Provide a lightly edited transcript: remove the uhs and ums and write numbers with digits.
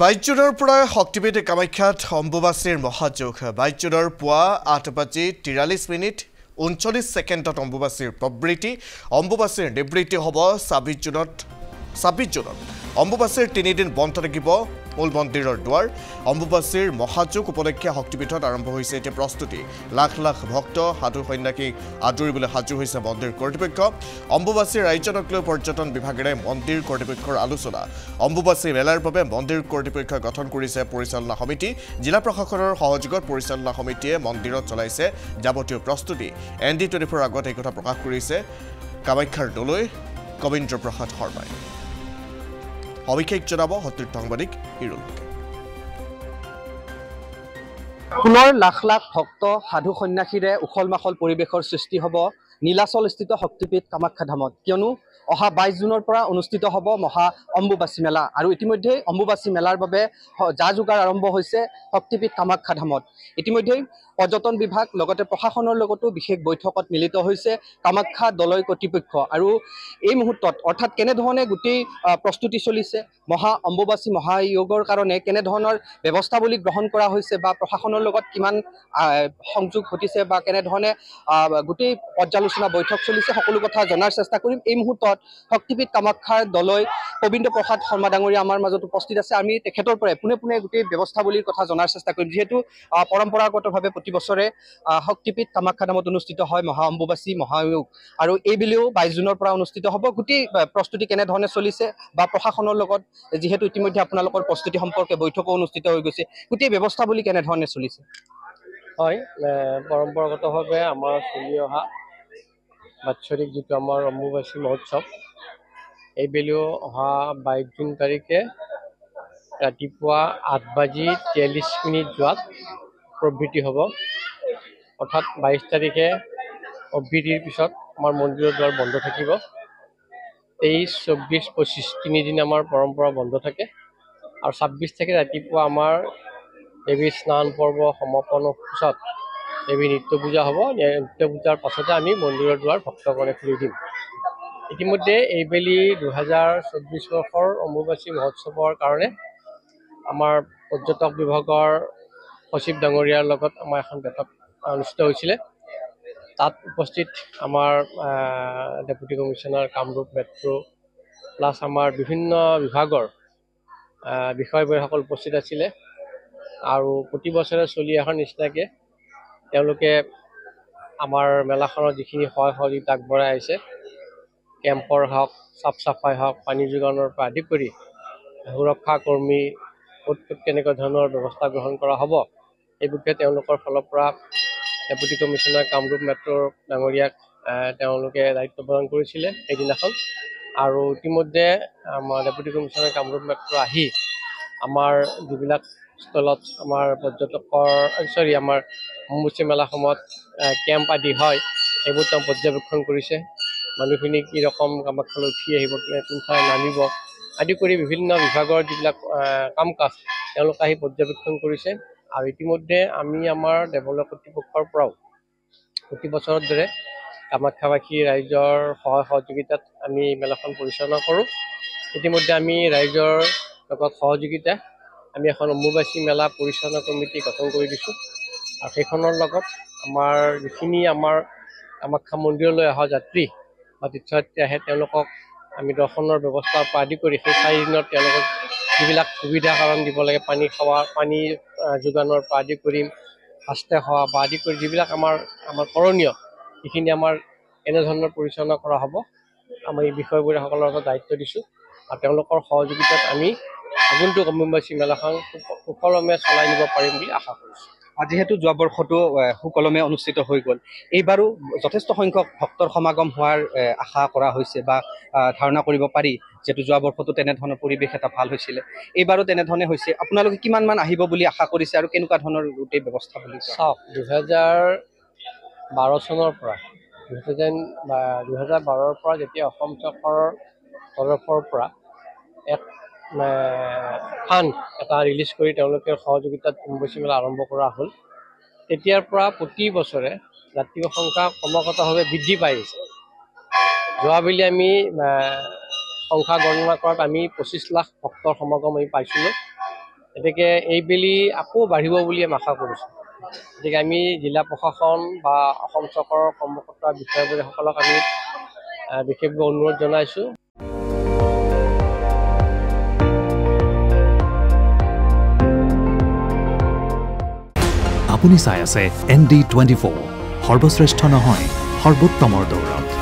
22 জুনৰ পৰা শক্তিপীঠ কামাখ্যাত অম্বুবাচীৰ মহাযোগ 22 জুনৰ পুৱা 8:43 39 ছেকেণ্ডত অম্বুবাচীৰ প্ৰবৃত্তি অম্বুবাচীৰ নিবৃত্তি হ'ব 26 জুনত অম্বুবাচীৰ 3 দিন বন্ধ থাকিব মূল মন্দিৰৰ দুৱাৰ অম্বুবাচীৰ মহাযোগ উপলক্ষে শক্তিপীঠত আৰম্ভ হৈছে এতিয়া প্ৰস্তুতি লাখ লাখ ভক্ত সাধু সন্ন্যাসী আদৰিবলৈ সাজু হৈছে মন্দিৰ কৰ্তৃপক্ষ অম্বুবাচীৰ আয়োজনক লৈ পৰ্যটন বিভাগেৰে মন্দিৰ কৰ্তৃপক্ষৰ আলোচনা অম্বুবাচী মেলাৰ বাবে মন্দিৰ কৰ্তৃপক্ষ গঠন কৰিছে পৰিচালনা সমিতি জিলা প্ৰশাসনৰ সহযোগত পৰিচালনা সমিতিয়ে মন্দিৰত চলাইছে যাৱতীয় প্ৰস্তুতি ND24 আগত এই কথা প্ৰকাশ কৰিছে কামাখ্যাৰ দলৈ কবীন্দ্ৰ প্ৰসাদ শৰ্মাই অভিষেক জনাব সতীৰ্থ সাংবাদিক হিৰুল পুনৰ লাখ লাখ ভক্ত সাধু সন্ন্যাসীৰে উখল মাখল পৰিৱেশৰ সৃষ্টি হ'ব নীলাচলস্থিত শক্তিপীঠ কামাখ্যা ধামত কিয়নো অহা 22 জুনৰ পৰা অনুষ্ঠিত হ'ব মহা অম্বুবাচী মেলা আৰু ইতিমধ্যে অম্বুবাচী মেলাৰ বাবে যা যোগাৰ আৰম্ভ হৈছে শক্তিপীঠ কামাখ্যা ধামত ইতিমধ্যে পৰ্যটন বিভাগ লগতে প্ৰশাসনৰ লগতো বিশেষ বৈঠকত মিলিত হৈছে কামাখ্যা দলয় কৰ্তৃপক্ষ আৰু এই মুহূৰ্তত অৰ্থাৎ কেনে ধৰণে গোটেই প্ৰস্তুতি চলিছে মহা অম্বুবাচী মহায়োগৰ কাৰণে কেনে ধৰণৰ ব্যৱস্থাৱলী গ্ৰহণ কৰা হৈছে বা প্ৰশাসনৰ লগত কিমান সংযোগ ঘটিছে বা কেনে ধৰণে গোটেই পৰ্যালোচনা বৈঠক চলিছে সকলো কথা জনাৰ চেষ্টা কৰিম এই মুহূৰ্তত শক্তিপীঠ কামাখ্যাৰ দলয় কবীন্দ্ৰ প্ৰসাদ শৰ্মা ডাঙৰীয়া আমাৰ মাজত উপস্থিত আছে আমি তেখেতৰ পৰা পুনে পুনে গোটেই ব্যৱস্থাৱলীৰ কথা জনাৰ চেষ্টা কৰিম যেহেতু পৰম্পৰাগতভাৱে প্ৰতি বছৰে শক্তিপীঠ কামাখ্যা ধামত অনুষ্ঠিত হয় মহা অম্বুবাচী মহায়োগ আৰু এইবেলিও 22 জুনৰ পৰা অনুষ্ঠিত হ'ব গোটেই প্ৰস্তুতি কেনে ধৰণে চলিছে বা প্ৰশাসনৰ লগত যেহেতু ইতিমধ্যে আপোনালোকৰ প্ৰস্তুতি সম্পৰ্কে বৈঠকো অনুষ্ঠিত হৈ গৈছে গোটেই ব্যৱস্থাৱলী কেনে ধৰণে চলিছে হয় পৰম্পৰাগতভাৱে আমাৰ চলি অহা বাৎসৰিক যিটো আমাৰ অম্বুবাচী মহোৎসৱ এইবেলিও অহা 22 জুন তাৰিখে ৰাতিপুৱা 8:43 যোৱাত প্ৰবৃত্তি হ'ব অৰ্থাৎ 22 তাৰিখে অবৃত্তিৰ পিছত আমাৰ মন্দিৰৰ দুৱাৰ বন্ধ থাকিব 23, 24, 25 তিনিদিন আমাৰ পৰম্পৰা বন্ধ থাকে আৰু 26 তাৰিখে ৰাতিপুৱা আমাৰ দেৱী স্নান পৰ্ব সমাপনৰ পিছত দেৱী নিত্য পূজা হ'ব নিত্য পূজাৰ পাছতে আমি মন্দিৰৰ দুৱাৰ ভক্তগণে খুলি দিম ইতিমধ্যে এইবেলি 2024 বৰ্ষৰ অম্বুবাচী মহোৎসৱৰ কাৰণে আমাৰ পৰ্যটক বিভাগৰ সচিব ডাঙৰীয়াৰ লগত আমাৰ এখন বৈঠক অনুষ্ঠিত হৈছিলে তাত উপস্থিত আমাৰ deputy commissioner Kamrup metro' plus আমাৰ বিভিন্ন বিভাগৰ বিষয়ববীয়াসকল উপস্থিত আছিলে আৰু প্ৰতি বছৰে চলি অহাৰ নিচিনাকৈ তেওঁলোকে আমাৰ মেলাখনৰ যিখিনি সহায় সহযোগিতা আগবঢ়াই আহিছে কেম্পৰ হওক চাফ চাফাই হওক পানী যোগানৰ পৰা আদি কৰি সুৰক্ষা কৰ্মী ক'ত কেনেকুৱা ধৰণৰ ব্যৱস্থা গ্ৰহণ কৰা হ'ব এই বিষয়ে তেওঁলোকৰ ফালৰ পৰা ডেপুটি কমিশ্যনাৰ কামৰূপ মেট্ৰ'ৰ ডাঙৰীয়াক তেওঁলোকে দায়িত্ব প্ৰদান কৰিছিলে সেইদিনাখন আৰু ইতিমধ্যে আমাৰ ডেপুটি কমিশ্যনাৰ কামৰূপ মেট্ৰ' আহি আমাৰ যিবিলাক স্থলত আমাৰ পৰ্যটকৰ আমাৰ অম্বুবাচী মেলা সময়ত কেম্প আদি হয় সেইবোৰ তেওঁ পৰ্যবেক্ষণ কৰিছে মানুহখিনি কি ৰকম কামাখ্যালৈ উঠি আহিব কোনফালে নামিব আদি কৰি বিভিন্ন বিভাগৰ যিবিলাক কাম কাজ তেওঁলোক আহি পৰ্যবেক্ষণ কৰিছে আৰু ইতিমধ্যে আমি আমাৰ দেৱালয় কৰ্তৃপক্ষৰ পৰাও প্ৰতি বছৰৰ দৰে কামাখ্যাবাসী ৰাইজৰ সহায় সহযোগিতাত আমি মেলাখন পৰিচালনা কৰোঁ ইতিমধ্যে আমি ৰাইজৰ লগত সহযোগিতা আমি এখন অম্বুবাচী মেলা পৰিচালনা কমিটি গঠন কৰি দিছোঁ আৰু সেইখনৰ লগত আমাৰ যিখিনি আমাৰ কামাখ্যা মন্দিৰলৈ অহা যাত্ৰী বা তীৰ্থযাত্ৰী আহে তেওঁলোকক আমি দৰ্শনৰ ব্যৱস্থাৰ পৰা আদি কৰি সেই 4 দিনত তেওঁলোকক যিবিলাক সুবিধা কাৰণ দিব লাগে পানী খোৱা পানী যোগানৰ পৰা আদি কৰি ফাষ্টে খোৱা বা আদি কৰি যিবিলাক আমাৰ কৰণীয় সেইখিনি আমাৰ এনেধৰণৰ পৰিচালনা কৰা হ'ব আমি বিষয়ববীয়াসকলৰ লগত দায়িত্ব দিছোঁ আৰু তেওঁলোকৰ সহযোগিতাত আমি আগন্তুক অম্বুবাচী মেলাখন সুকলমে চলাই নিব পাৰিম বুলি আশা কৰিছোঁ যিহেতু যোৱা বৰ্ষটো সুকলমে অনুষ্ঠিত হৈ গ'ল এইবাৰো যথেষ্ট সংখ্যক ভক্তৰ সমাগম হোৱাৰ আশা কৰা হৈছে বা ধাৰণা কৰিব পাৰি যেহেতু যোৱা বৰ্ষটো তেনেধৰণৰ পৰিৱেশ এটা ভাল হৈছিলে এইবাৰো তেনেধৰণে হৈছে আপোনালোকে কিমানমান আহিব বুলি আশা কৰিছে আৰু কেনেকুৱা ধৰণৰ গোটেই ব্যৱস্থা বুলি চাওক 2012 চনৰ পৰা 2012ৰ পৰা যেতিয়া অসম চৰকাৰৰ তৰফৰ পৰা এক ফাণ্ড এটা ৰিলিজ কৰি তেওঁলোকে সহযোগিতাত অম্বুবাচী মেলা আৰম্ভ কৰা হ'ল তেতিয়াৰ পৰা প্ৰতি বছৰে যাত্ৰীৰ সংখ্যা ক্ৰমাগতভাৱে বৃদ্ধি পাই আহিছে যোৱাবেলি আমি সংখ্যা গণনা কৰাত আমি 25 লাখ ভক্তৰ সমাগম আমি পাইছিলোঁ গতিকে এইবেলি আকৌ বাঢ়িব বুলি আমি আশা কৰিছোঁ। গতিকে আমি জিলা প্ৰশাসন বা অসম চৰকাৰৰ কৰ্মকৰ্তা বিষয়ববীয়াসকলক আমি বিশেষভাৱে অনুৰোধ জনাইছোঁ। আপুনি চাই আছে ND24, সৰ্বশ্ৰেষ্ঠ নহয় সৰ্বোত্তমৰ দৌৰত।